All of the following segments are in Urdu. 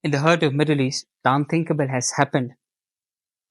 In the heart of Middle East, the unthinkable has happened.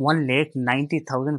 1,90,000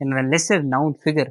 and a lesser known figure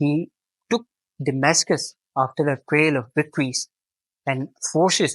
he took Damascus after a trail of victories and forces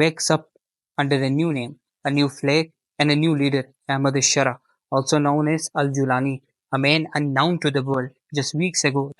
wakes up under a new name, a new flag, and a new leader, Ahmad al-Shara, also known as Al-Julani, a man unknown to the world just weeks ago।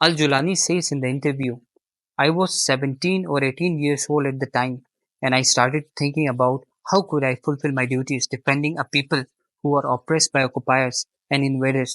Al-Julani says in the interview, I was 17 or 18 years old at the time, and I started thinking about how could I fulfill my duties defending a people who are oppressed by occupiers and invaders।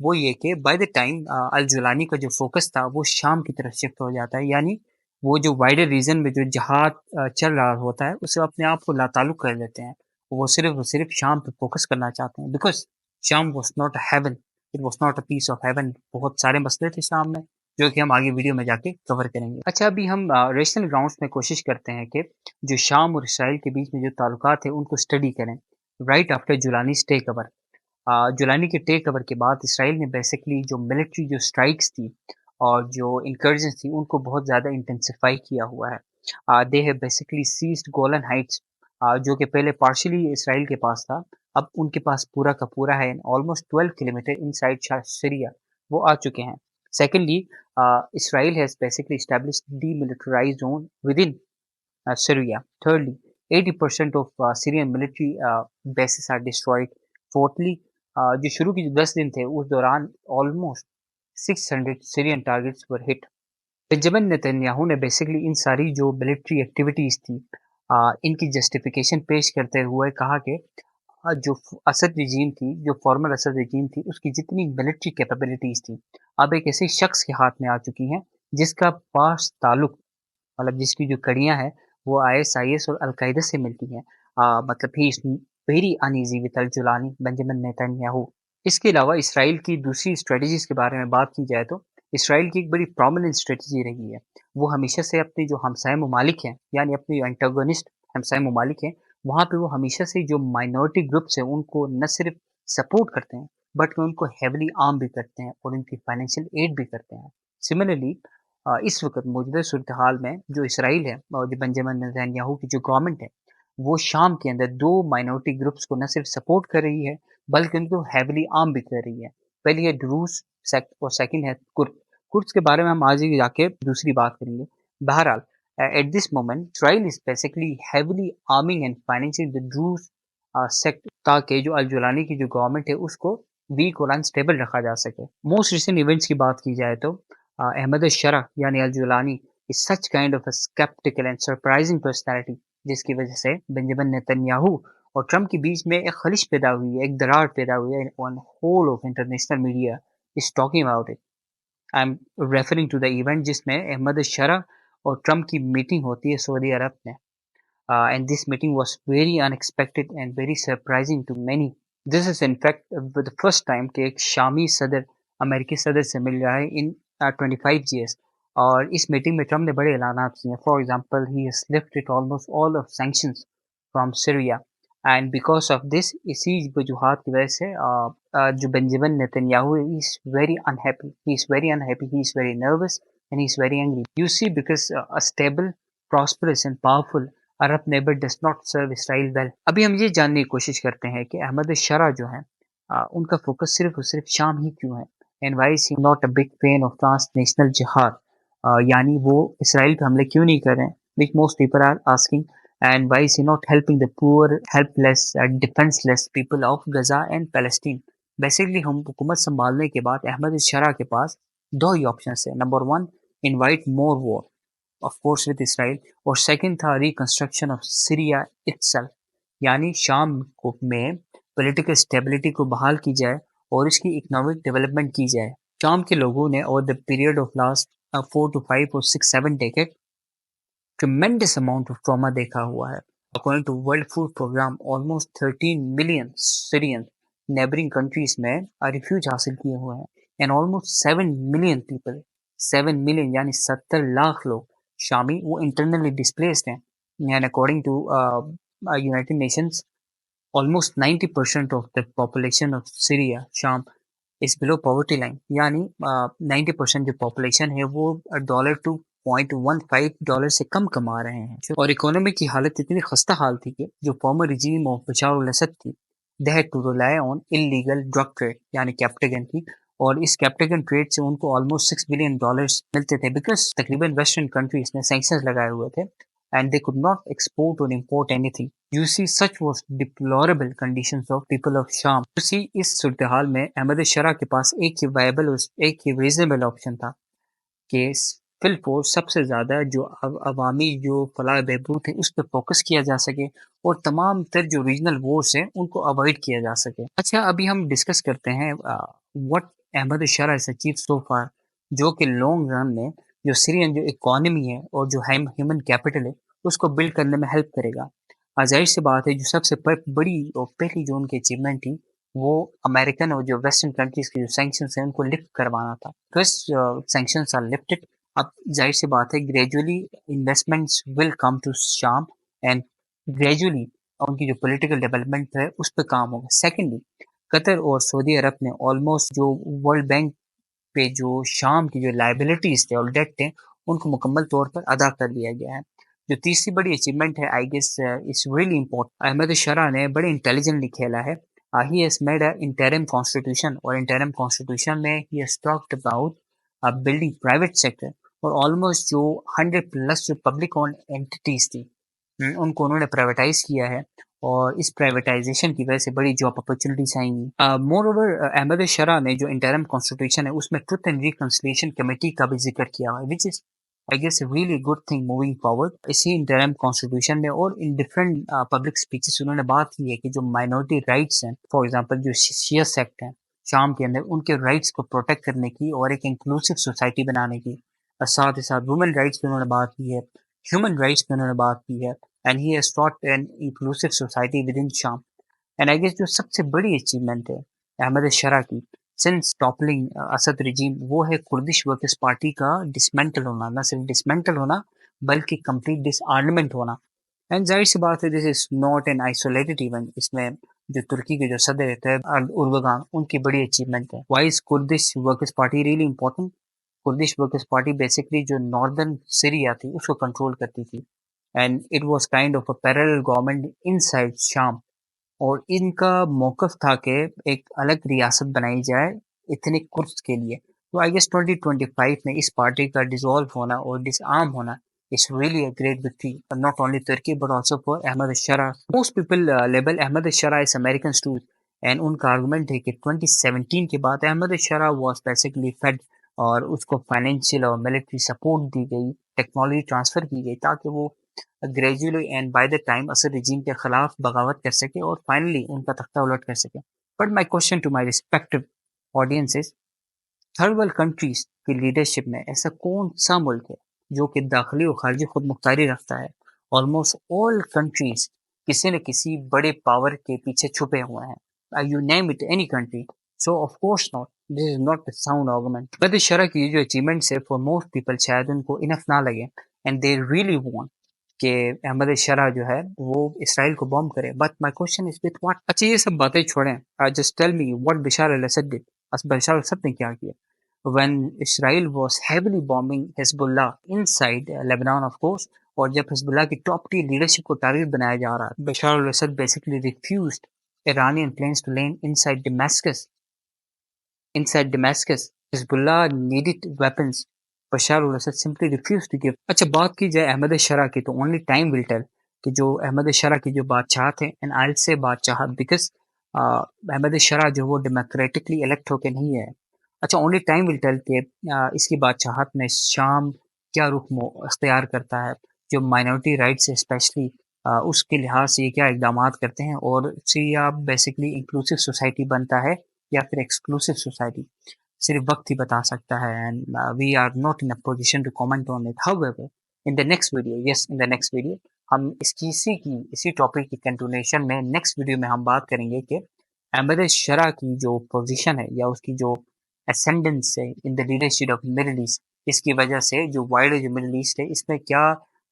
وہ یہ کہ بائی دا ٹائم الجولانی کا جو فوکس تھا وہ شام کی طرف شفٹ ہو جاتا ہے، یعنی وہ جو وائڈر ریجن میں جو جہاد چل رہا ہوتا ہے اسے اپنے آپ کو لاتعلق کر لیتے ہیں، وہ صرف شام پہ فوکس کرنا چاہتے ہیں، because Sham was not a heaven, it was not a piece of heaven. بہت سارے مسئلے تھے شام میں جو کہ ہم آگے ویڈیو میں جا کے کور کریں گے. اچھا، ابھی ہم ریشنل گراؤنڈس میں کوشش کرتے ہیں کہ جو شام اور اسرائیل کے بیچ میں جو تعلقات ہیں ان کو اسٹڈی کریں رائٹ آفٹر جولانی ٹیک اوور. جولانی کے ٹیک اوور کے بعد اسرائیل نے بیسکلی جو ملٹری جو اسٹرائکس تھی اور جو انکرجنس تھی ان کو بہت زیادہ انٹینسیفائی کیا ہوا ہے. They have basically seized Golan Heights, جو کہ پہلے پارشلی اسرائیل کے پاس تھا، اب ان کے پاس پورا کا پورا ہے، آلموسٹ 12 کلومیٹر ان سائڈ سیریا وہ آ چکے ہیں. Secondly, Israel has basically establish D militarise zone with in Syria. Thirdly, 80% of Syrian military bases are destroyed. Fourthly, جو شروع کی جو 10 دن تھے اس دوران almost 600 Syrian targets were hit. Benjamin Netanyahu نے بیسکلی ان ساری جو ملٹری ایکٹیویٹیز تھی ان کی جسٹیفیکیشن پیش کرتے ہوئے کہا کہ جو اسد رجیم تھی، جو فارمر اسد رجیم تھی، اس کی جتنی ملٹری کیپیبلٹیز تھی اب ایک ایسے شخص کے ہاتھ میں آ چکی ہیں جس کا پاس تعلق، مطلب جس کی جو کڑیاں ہیں وہ IS اور القاعدہ سے ملتی ہیں. مطلب ہی از ویری انیزی وتھ الجولانی بنجمن نیتنیاہو. اس کے علاوہ اسرائیل کی دوسری اسٹریٹجیز کے بارے میں بات کی جائے تو اسرائیل کی ایک بڑی پرومیننٹ اسٹریٹجی رہی ہے، وہ ہمیشہ سے اپنے جو ہمسائے ممالک ہیں، یعنی اپنے جو انٹاگونسٹ ہمسائے ممالک ہیں، وہاں پہ وہ ہمیشہ سے جو مائنورٹی گروپس ہیں ان کو نہ صرف سپورٹ کرتے ہیں بٹ ان کو ہیولی آرم بھی کرتے ہیں اور ان کی فائنینشیل ایڈ بھی کرتے ہیں. سملرلی، اس وقت موجودہ صورتحال میں جو اسرائیل ہے اور جو بنجمن نیتنیاہو کی جو گورنمنٹ ہے وہ شام کے اندر دو مائنورٹی گروپس کو نہ صرف سپورٹ کر رہی ہے بلکہ ان کو ہیولی آرم بھی کر رہی ہے. پہلی ہے ڈروز اور سیکنڈ ہے کرد کے بارے میں ہم آج جا کے دوسری بات کریں گے. بہرحال at this moment Israel is basically heavily arming and financing the Druze sect تاکہ جو الجولانی کی جو گورنمنٹ ہے اس کو ویک اور انسٹیبل رکھا جا سکے. موسٹ ریسنٹ ایونٹس کی بات کی جائے تو احمد الشرع یعنی الجولانی is such kind of a skeptical and surprising personality جس کی وجہ سے بنجمن نیتنیاہو اور ٹرمپ کے بیچ میں ایک خلش پیدا ہوئی ہے، ایک دراڑ پیدا ہوئی ہے. on whole of international media is talking about it. I'm referring to the event جس میں احمد الشرع اور ٹرمپ کی میٹنگ ہوتی ہے سعودی عرب میں. And this meeting was very unexpected and very surprising to many. This is in fact the first time کہ ایک شامی صدر امریکی صدر سے مل رہا ہے in 25 years. اور اس میٹنگ میں ٹرمپ نے بڑے اعلانات کیے ہیں. For example he has lifted almost all of sanctions from Syria and because of this اسی وجوہات کی وجہ سے جو Benjamin نیتنیاہو he is very unhappy, he is very nervous and he is very angry. You see, because a stable, prosperous and powerful Arab neighbor does not serve Israel well. ابھی ہم یہ جاننے کی کوشش کرتے ہیں کہ احمد الشرع جو ہیں ان کا فوکس صرف اور صرف شام ہی کیوں ہے and why is he not a big fan of transnational jihad. یعنی وہ اسرائیل پہ حملے کیوں نہیں کر رہے ہیں which most people are asking, and why is he not helping the poor, helpless, defenseless people of Gaza and Palestine. Basically ہم حکومت سنبھالنے کے بعد احمد الشرع کے پاس دو ہی آپشنس ہیں. Number 1 invite more war of course with Israel اور سیکنڈ تھا ریکنسٹرکشن آف سیریا itself، یعنی شام میں پولیٹیکل اسٹیبلٹی کو بحال کی جائے اور اس کی اکنامک ڈیولپمنٹ کی جائے. شام کے لوگوں نے over the period of last 4 to 5 or 6 7 decade tremendous amount of trauma دیکھا ہوا ہے. According to World Food Program almost 13 million Syrians neighboring countries میں ریفیوج حاصل کیے ہوئے ہیں and almost 7 million people 7 million یعنی 70 لاکھ لوگ شامی وہ internally displaced ہیں. and according to United Nations almost 90% of the population of Syria شام is below poverty line، یعنی 90% جو پاپولیشن ہے وہ $2.15 سے کم کما رہے ہیں. اور اکانومی کی حالت اتنی خستہ حال تھی کہ جو former regime of Bashar al Assad تھی they had to rely on illegal drug trade یعنی کیپٹیگن کی، اور اس کیپٹیگن ٹریڈ سے ان کو almost $6 billion ملتے تھے بیکاز تقریباً ویسٹرن کنٹریز نے سینکشنز لگائے ہوئے تھے and they could not export or import anything. You see, such was deplorable conditions of people of Sham. You see, اس صورتحال میں احمد الشرع کے پاس ایک ہی وائبل ایک ہی ریزنیبل آپشن تھا کہ فلفور سب سے زیادہ جو عوامی جو فلاح بہبود ہے اس پہ فوکس کیا جا سکے اور تمام تر جو ریجنل وارز ہیں ان کو اوائڈ کیا جا سکے. اچھا، ابھی ہم ڈسکس کرتے ہیں what Ahmad الشرع has achieved so far، جو کہ لانگ رن میں جو سیرین جو اکانومی ہے اور جو ہیومن کیپٹل ہے اس کو بلڈ کرنے میں ہیلپ کرے گا۔ ظاہر سی بات ہے جو سب سے بڑی اور پہلی جو ان کی اچیومنٹ تھی وہ امریکن اور جو ویسٹرن کنٹریز کے جو سینکشنز ہیں ان کو لفٹ کروانا تھا۔ فرسٹ سینکشنز آر لفٹڈ، اب ظاہر سی بات ہے gradually investments will come to Sham and gradually ان کی جو پولیٹیکل ڈیولپمنٹ ہے اس پہ کام ہوگا۔ سیکنڈلی قطر اور سعودی عرب نے آلموسٹ جو ورلڈ بینک پہ جو شام کی جو لائبلٹیز تھے اور ڈیٹ تھے ان کو مکمل طور پر ادا کر لیا گیا ہے۔ جو تیسری بڑی اچیومنٹ ہے I guess it's really important, Ahmed al Sharaa نے بڑے انٹیلیجنٹلی کھیلا ہے۔ He has made a interim constitution, اور انٹرم کانسٹیٹیوشن میں he has talked about building private sector, اور آلموسٹ جو 100+ جو پبلک اون اینٹیز تھی ان کو انہوں نے پرائیویٹائز کیا ہے، اور اس پرائیویٹائزیشن کی وجہ سے بڑی جاب اپرچونیٹیز آئیں گی۔ مور اوور احمد الشرع نے جو انٹرم کانسٹیٹیوشن ہے اس میں ٹروتھ اینڈ ریکنسیلیشن کمیٹی کا بھی ذکر کیا ہوا ہے، which is I guess a really good thing moving forward. اسی انٹرم کانسٹیٹیوشن میں اور ان ڈفرینٹ پبلک اسپیچز انہوں نے بات کی ہے کہ جو مائنورٹی رائٹس ہیں، فار ایگزامپل جو شیعہ سیکٹ ہیں شام کے اندر، ان کے رائٹس کو پروٹیکٹ کرنے کی اور ایک انکلوسیو سوسائٹی بنانے کی، ساتھ ہی ساتھ وومن رائٹس پہ انہوں نے بات کی ہے، ہیومن رائٹس پہ انہوں نے بات کی ہے، and he has taught an inclusive society with in شام۔ اینڈ آئی گیس جو سب سے بڑی اچیومنٹ ہے احمد الشرع کی سنس ٹاپلنگ اسد رجیم، وہ ہے کردش ورکرز پارٹی کا ڈسمینٹل ہونا، نہ صرف ڈسمینٹل ہونا بلکہ کمپلیٹ ڈس آرمنٹ ہونا۔ اینڈ ظاہر سی بات ہے this is not an isolated event, اس میں جو ترکی کے جو صدر ہے طیب اردوغان، ان کی بڑی اچیومنٹ ہے۔ Why is Kurdish workers party really important? Kurdish workers party basically جو ناردرن سیریا تھی اس کو کنٹرول کرتی تھی، and it was kind of a parallel government inside شام، اور ان کا موقف تھا کہ ایک الگ ریاست بنائی جائے ایتھنک کرد کے لیے۔ تو آئی گیس 2025 میں اس پارٹی کا ڈیزالو ہونا اور ڈس آرم ہونا is really a great victory, not only Turkey but also for Ahmed al Sharaa. Most people label Ahmed al Sharaa as American stooge, and ان کا آرگومنٹ ہے کہ 2017 کے بعد Ahmed al Sharaa was basically fed, اور اس کو فائنینشیل اور ملٹری سپورٹ دی گئی، ٹیکنالوجی ٹرانسفر کی گئی تاکہ وہ gradually and by the time Assad regime کے خلاف بغاوت کر سکے اور فائنلی ان کا تختہ الٹ کر سکے۔ But my question to my respective audience is, third world countries کی لیڈرشپ میں ایسا کون سا ملک ہے جو کہ داخلی اور خارجی خود مختاری رکھتا ہے؟ آلموسٹ آل کنٹریز کسی نہ کسی بڑے پاور کے پیچھے چھپے ہوئے ہیں۔ You name it any country, so of course not, this is not a sound argument. Ahmed al Sharaa کی جو اچیومنٹس ہے فار موسٹ پیپل شاید ان کو انف نہ لگے، اینڈ دے ریئلی وانٹ کہ احمد الشرع جو ہے وہ اسرائیل کو بوم کرے، but my question is with what? اچھا یہ سب باتیں چھوڑیں، just tell me what Bashar al Assad did, Bashar al Assad نے کیا کیا when Israel was heavily bombing Hezbollah inside Lebanon of course، اور جب حزب اللہ کی ٹاپ ٹی لیڈرشپ کو ٹارگیٹ بنایا جا رہا ہے، Bashar al Assad basically refused Iranian planes to land inside Damascus۔ Hezbollah needed weapons، Bashar al Assad simply refused to give۔ اچھا بات کی جائے احمد الشرع کی تو only time will tell کہ جو احمد الشرع کی جو بادشاہت ہے، and I'll say بادشاہت because احمد الشرع جو وہ ڈیموکریٹکلی الیکٹ ہو کے نہیں ہے۔ اچھا اونلی ٹائم ول ٹیل کہ اس کی بادشاہت میں شام کیا رخ اختیار کرتا ہے، جو مائنورٹی رائٹس اسپیشلی اس کے لحاظ سے یہ کیا اقدامات کرتے ہیں، اور سیریا بیسکلی انکلوسیو سوسائٹی بنتا ہے یا پھر ایکسکلوسیو سوسائٹی، صرف وقت ہی بتا سکتا ہے، and we are not in a position to comment on it. However in the next video, yes in the next video ہم اسی ٹاپک کی کنٹینیوشن میں نیکسٹ ویڈیو میں ہم بات کریں گے کہ احمد الشرع کی جو پوزیشن ہے یا اس کی جو ascendance ہے in the leadership of Middle East، اس کی وجہ سے جو وائڈر جو مڈل ایسٹ ہے اس میں کیا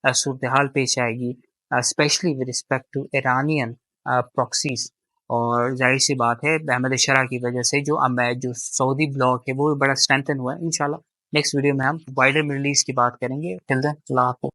صورتحال پیش آئے گی، especially with respect to Iranian proxies, اور ظاہر سی بات ہے احمد الشرع کی وجہ سے جو سعودی بلاک ہے وہ بھی بڑا اسٹرینتھن ہوا ہے۔ انشاءاللہ نیکسٹ ویڈیو میں ہم وائڈر مڈل ایسٹ کی بات کریں گے۔ ٹل دین اللہ حافظ۔